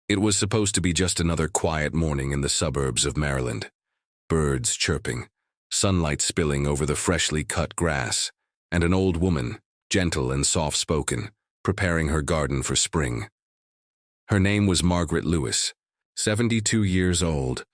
It was supposed to be just another quiet morning in the suburbs of Maryland. Birds chirping, sunlight spilling over the freshly cut grass, and an old woman, gentle and soft-spoken, preparing her garden for spring. Her name was Margaret Lewis, 72 years old,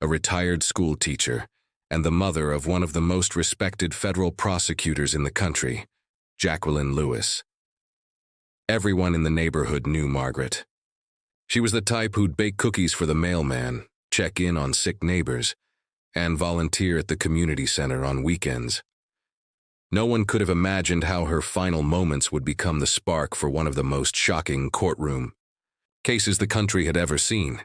a retired school teacher, and the mother of one of the most respected federal prosecutors in the country, Jacqueline Lewis. Everyone in the neighborhood knew Margaret. She was the type who'd bake cookies for the mailman, check in on sick neighbors, and volunteer at the community center on weekends. No one could have imagined how her final moments would become the spark for one of the most shocking courtroom cases the country had ever seen.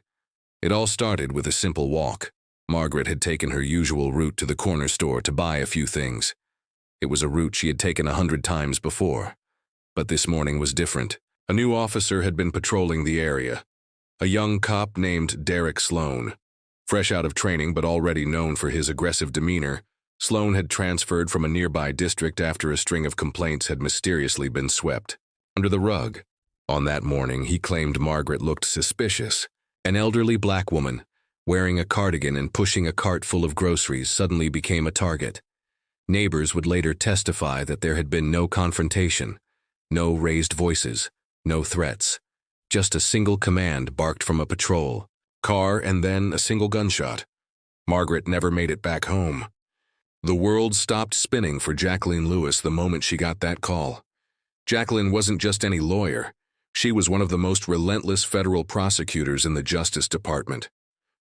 It all started with a simple walk. Margaret had taken her usual route to the corner store to buy a few things. It was a route she had taken 100 times before. But this morning was different. A new officer had been patrolling the area. A young cop named Derek Sloan. Fresh out of training but already known for his aggressive demeanor, Sloan had transferred from a nearby district after a string of complaints had mysteriously been swept under the rug. On that morning, he claimed Margaret looked suspicious. An elderly black woman, wearing a cardigan and pushing a cart full of groceries, suddenly became a target. Neighbors would later testify that there had been no confrontation, no raised voices, no threats. Just a single command barked from a patrol car and then a single gunshot. Margaret never made it back home. The world stopped spinning for Jacqueline Lewis the moment she got that call. Jacqueline wasn't just any lawyer. She was one of the most relentless federal prosecutors in the Justice Department.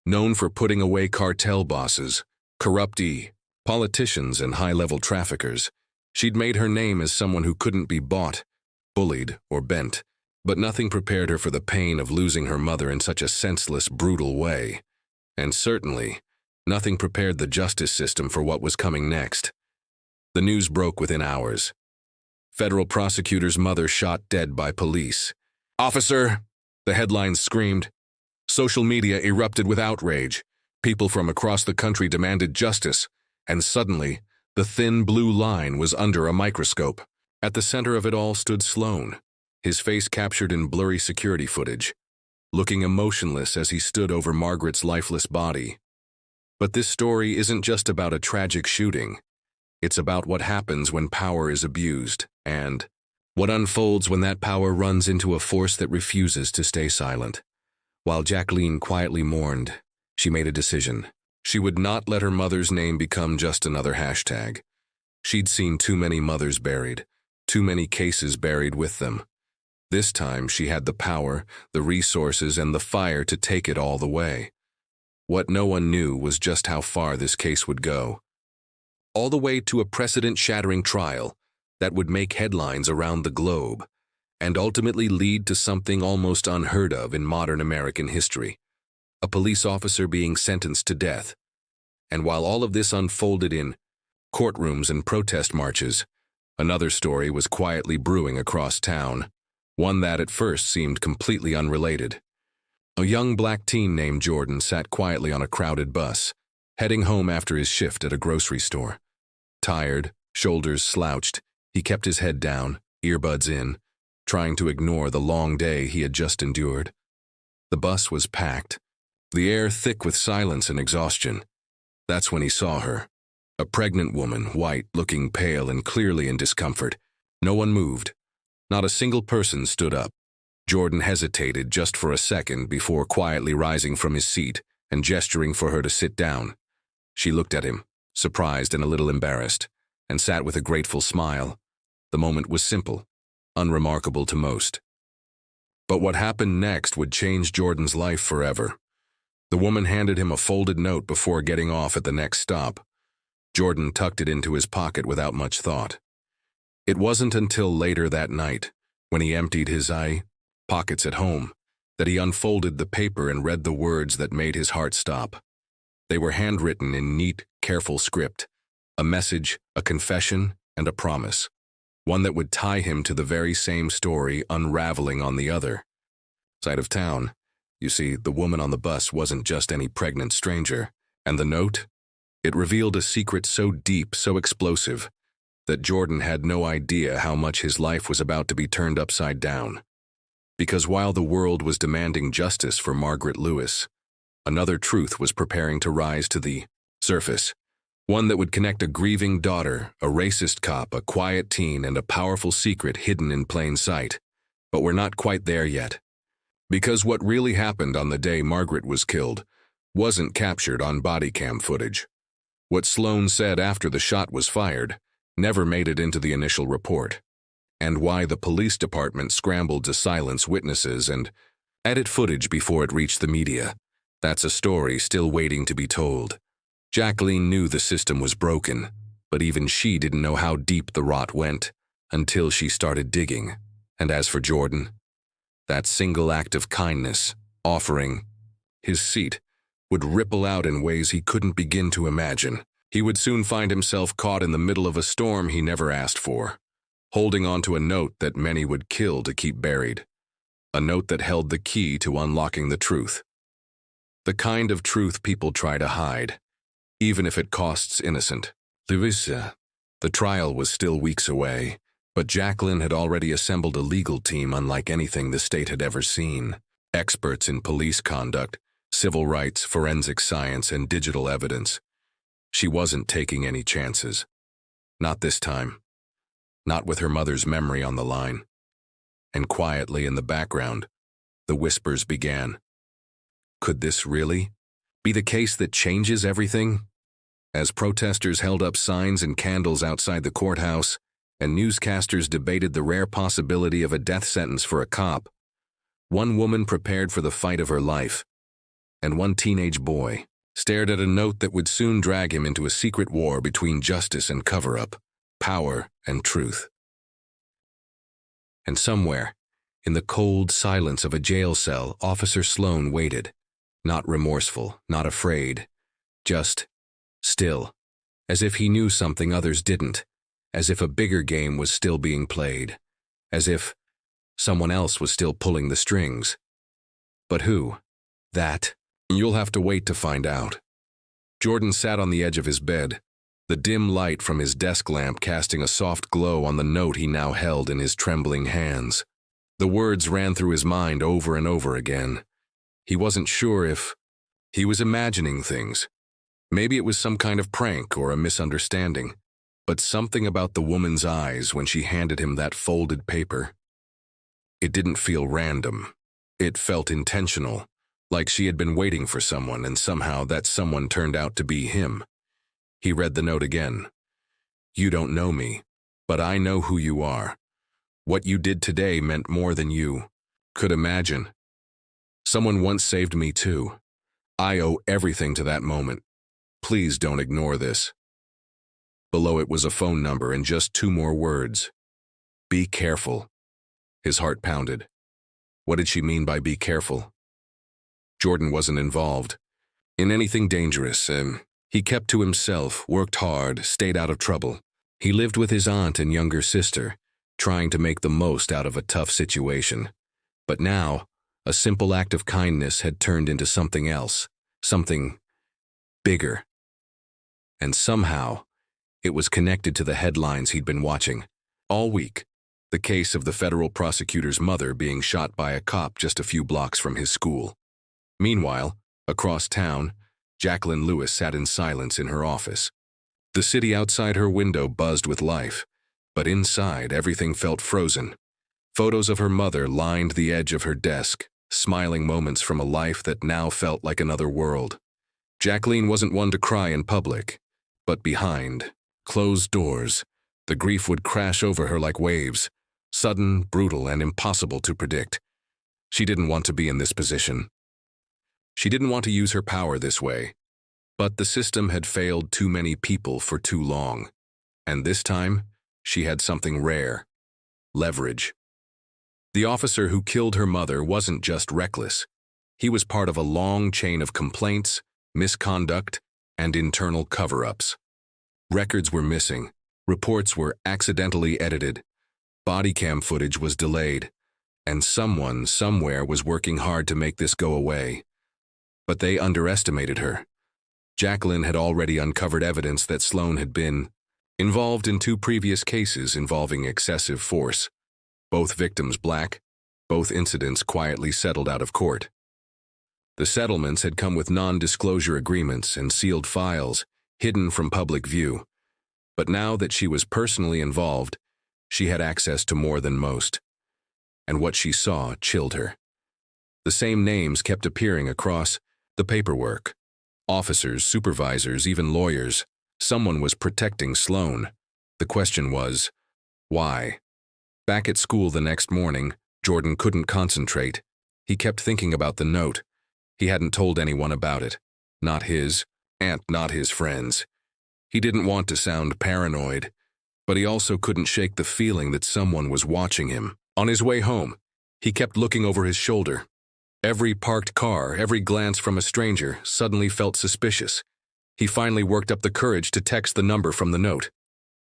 Known for putting away cartel bosses, corruptee, politicians, and high-level traffickers, she'd made her name as someone who couldn't be bought, bullied, or bent. But nothing prepared her for the pain of losing her mother in such a senseless, brutal way. And certainly, nothing prepared the justice system for what was coming next. The news broke within hours. Federal prosecutor's mother shot dead by police. "Officer!" the headlines screamed. Social media erupted with outrage. People from across the country demanded justice, and suddenly, the thin blue line was under a microscope. At the center of it all stood Sloan, his face captured in blurry security footage, looking emotionless as he stood over Margaret's lifeless body. But this story isn't just about a tragic shooting. It's about what happens when power is abused, and what unfolds when that power runs into a force that refuses to stay silent. While Jacqueline quietly mourned, she made a decision. She would not let her mother's name become just another hashtag. She'd seen too many mothers buried, too many cases buried with them. This time, she had the power, the resources, and the fire to take it all the way. What no one knew was just how far this case would go. All the way to a precedent-shattering trial that would make headlines around the globe, and ultimately lead to something almost unheard of in modern American history: a police officer being sentenced to death. And while all of this unfolded in courtrooms and protest marches, another story was quietly brewing across town. One that at first seemed completely unrelated. A young black teen named Jordan sat quietly on a crowded bus, heading home after his shift at a grocery store. Tired, shoulders slouched, he kept his head down, earbuds in, trying to ignore the long day he had just endured. The bus was packed, the air thick with silence and exhaustion. That's when he saw her. A pregnant woman, white, looking pale and clearly in discomfort. No one moved. Not a single person stood up. Jordan hesitated just for a second before quietly rising from his seat and gesturing for her to sit down. She looked at him, surprised and a little embarrassed, and sat with a grateful smile. The moment was simple, unremarkable to most. But what happened next would change Jordan's life forever. The woman handed him a folded note before getting off at the next stop. Jordan tucked it into his pocket without much thought. It wasn't until later that night, when he emptied his pockets at home, that he unfolded the paper and read the words that made his heart stop. They were handwritten in neat, careful script, a message, a confession, and a promise, one that would tie him to the very same story unraveling on the other side of town. You see, the woman on the bus wasn't just any pregnant stranger, and the note? It revealed a secret so deep, so explosive, that Jordan had no idea how much his life was about to be turned upside down. Because while the world was demanding justice for Margaret Lewis, another truth was preparing to rise to the surface. One that would connect a grieving daughter, a racist cop, a quiet teen, and a powerful secret hidden in plain sight. But we're not quite there yet. Because what really happened on the day Margaret was killed wasn't captured on body cam footage. What Sloan said after the shot was fired never made it into the initial report. And why the police department scrambled to silence witnesses and edit footage before it reached the media. That's a story still waiting to be told. Jacqueline knew the system was broken, but even she didn't know how deep the rot went until she started digging. And as for Jordan, that single act of kindness, offering his seat, would ripple out in ways he couldn't begin to imagine. He would soon find himself caught in the middle of a storm he never asked for, holding onto a note that many would kill to keep buried. A note that held the key to unlocking the truth. The kind of truth people try to hide, even if it costs innocent. The trial was still weeks away, but Jacqueline had already assembled a legal team unlike anything the state had ever seen. Experts in police conduct, civil rights, forensic science, and digital evidence. She wasn't taking any chances. Not this time. Not with her mother's memory on the line. And quietly in the background, the whispers began. Could this really be the case that changes everything? As protesters held up signs and candles outside the courthouse, and newscasters debated the rare possibility of a death sentence for a cop, one woman prepared for the fight of her life, and one teenage boy stared at a note that would soon drag him into a secret war between justice and cover-up, power and truth. And somewhere, in the cold silence of a jail cell, Officer Sloan waited, not remorseful, not afraid, just still, as if he knew something others didn't, as if a bigger game was still being played, as if someone else was still pulling the strings. But who? That? You'll have to wait to find out. Jordan sat on the edge of his bed, the dim light from his desk lamp casting a soft glow on the note he now held in his trembling hands. The words ran through his mind over and over again. He wasn't sure if he was imagining things. Maybe it was some kind of prank or a misunderstanding, but something about the woman's eyes when she handed him that folded paper. It didn't feel random. It felt intentional, like she had been waiting for someone and somehow that someone turned out to be him. He read the note again. You don't know me, but I know who you are. What you did today meant more than you could imagine. Someone once saved me too. I owe everything to that moment. Please don't ignore this. Below it was a phone number and just 2 more words. Be careful. His heart pounded. What did she mean by be careful? Jordan wasn't involved in anything dangerous. He kept to himself, worked hard, stayed out of trouble. He lived with his aunt and younger sister, trying to make the most out of a tough situation. But now, a simple act of kindness had turned into something else, something bigger. And somehow, it was connected to the headlines he'd been watching all week. The case of the federal prosecutor's mother being shot by a cop just a few blocks from his school. Meanwhile, across town, Jacqueline Lewis sat in silence in her office. The city outside her window buzzed with life, but inside everything felt frozen. Photos of her mother lined the edge of her desk, smiling moments from a life that now felt like another world. Jacqueline wasn't one to cry in public, but behind closed doors, the grief would crash over her like waves, sudden, brutal, and impossible to predict. She didn't want to be in this position. She didn't want to use her power this way, but the system had failed too many people for too long. And this time, she had something rare: leverage. The officer who killed her mother wasn't just reckless. He was part of a long chain of complaints, misconduct, and internal cover-ups. Records were missing, reports were accidentally edited, body cam footage was delayed, and someone somewhere was working hard to make this go away. But they underestimated her. Jacqueline had already uncovered evidence that Sloan had been involved in 2 previous cases involving excessive force, both victims Black, Both incidents quietly settled out of court. The settlements had come with non-disclosure agreements and sealed files, hidden from public view. But now that she was personally involved, she had access to more than most. And what she saw chilled her. The same names kept appearing across the paperwork. Officers, supervisors, even lawyers. Someone was protecting Sloan. The question was, why? Back at school the next morning, Jordan couldn't concentrate. He kept thinking about the note. He hadn't told anyone about it. Not his aunt, not his friends. He didn't want to sound paranoid, but he also couldn't shake the feeling that someone was watching him. On his way home, he kept looking over his shoulder. Every parked car, every glance from a stranger suddenly felt suspicious. He finally worked up the courage to text the number from the note.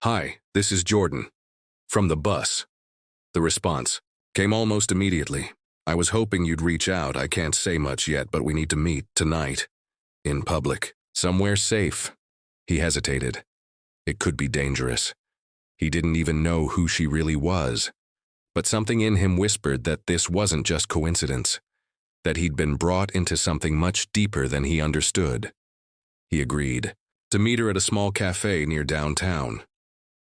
"Hi, this is Jordan. From the bus." The response came almost immediately. "I was hoping you'd reach out. I can't say much yet, but we need to meet tonight. In public. Somewhere safe." He hesitated. It could be dangerous. He didn't even know who she really was. But something in him whispered that this wasn't just coincidence, that he'd been brought into something much deeper than he understood. He agreed to meet her at a small cafe near downtown.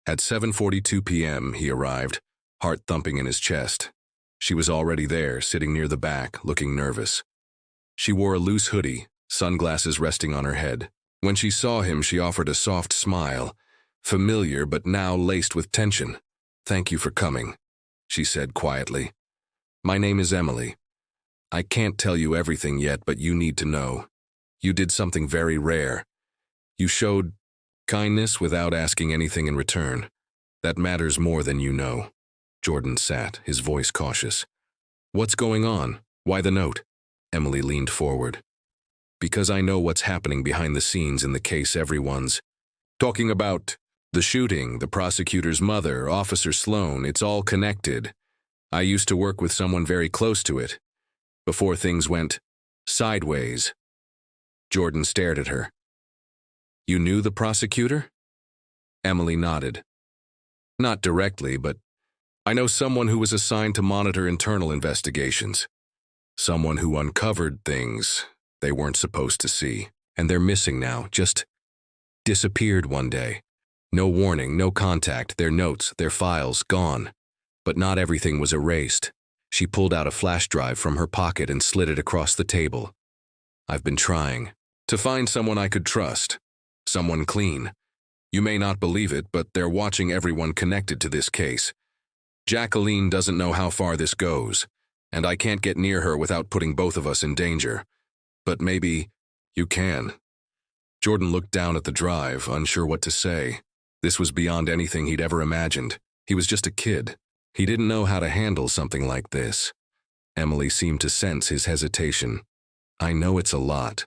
At 7:42 p.m. he arrived, heart thumping in his chest. She was already there, sitting near the back, looking nervous. She wore a loose hoodie, sunglasses resting on her head. When she saw him, she offered a soft smile, familiar but now laced with tension. "Thank you for coming," she said quietly. "My name is Emily. I can't tell you everything yet, but you need to know. You did something very rare. You showed kindness without asking anything in return. That matters more than you know." Jordan sat, his voice cautious. "What's going on? Why the note?" Emily leaned forward. "Because I know what's happening behind the scenes in the case everyone's talking about. The shooting, the prosecutor's mother, Officer Sloan, it's all connected. I used to work with someone very close to it. Before things went sideways." Jordan stared at her. "You knew the prosecutor?" Emily nodded. "Not directly, but I know someone who was assigned to monitor internal investigations. Someone who uncovered things they weren't supposed to see. And they're missing now, just disappeared one day. No warning, no contact, their notes, their files, gone. But not everything was erased." She pulled out a flash drive from her pocket and slid it across the table. "I've been trying to find someone I could trust. Someone clean. You may not believe it, but they're watching everyone connected to this case. Jacqueline doesn't know how far this goes, and I can't get near her without putting both of us in danger. But maybe you can." Jordan looked down at the drive, unsure what to say. This was beyond anything he'd ever imagined. He was just a kid. He didn't know how to handle something like this. Emily seemed to sense his hesitation. "I know it's a lot,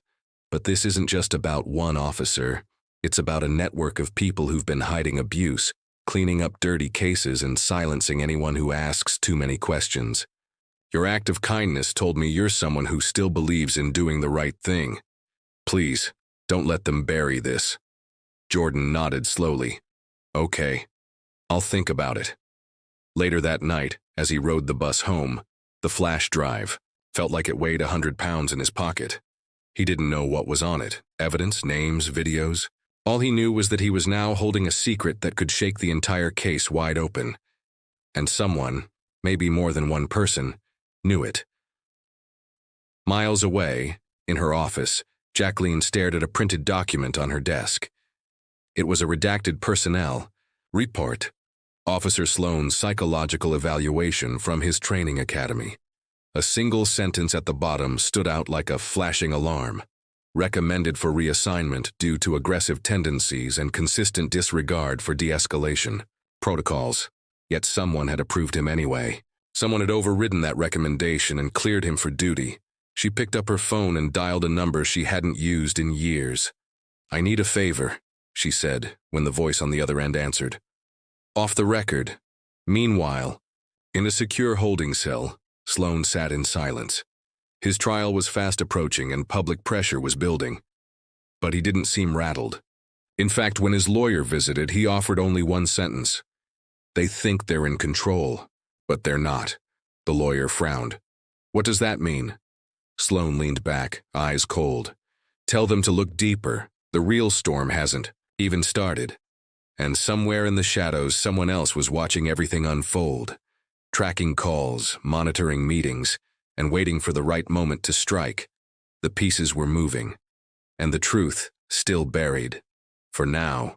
but this isn't just about one officer. It's about a network of people who've been hiding abuse, cleaning up dirty cases, and silencing anyone who asks too many questions. Your act of kindness told me you're someone who still believes in doing the right thing. Please, don't let them bury this." Jordan nodded slowly. "Okay, I'll think about it." Later that night, as he rode the bus home, the flash drive felt like it weighed 100 pounds in his pocket. He didn't know what was on it, evidence, names, videos. All he knew was that he was now holding a secret that could shake the entire case wide open. And someone, maybe more than one person, knew it. Miles away, in her office, Jacqueline stared at a printed document on her desk. It was a redacted personnel report. Officer Sloan's psychological evaluation from his training academy. A single sentence at the bottom stood out like a flashing alarm. Recommended for reassignment due to aggressive tendencies and consistent disregard for de-escalation protocols. Yet someone had approved him anyway. Someone had overridden that recommendation and cleared him for duty. She picked up her phone and dialed a number she hadn't used in years. "I need a favor," she said, when the voice on the other end answered. "Off the record." Meanwhile, in a secure holding cell, Sloan sat in silence. His trial was fast approaching and public pressure was building. But he didn't seem rattled. In fact, when his lawyer visited, he offered only one sentence. "They think they're in control, but they're not. The lawyer frowned. What does that mean? Sloane leaned back, eyes cold. Tell them to look deeper. The real storm hasn't even started. And somewhere in the shadows, someone else was watching everything unfold, tracking calls, monitoring meetings, and waiting for the right moment to strike. The pieces were moving, and the truth still buried. For now,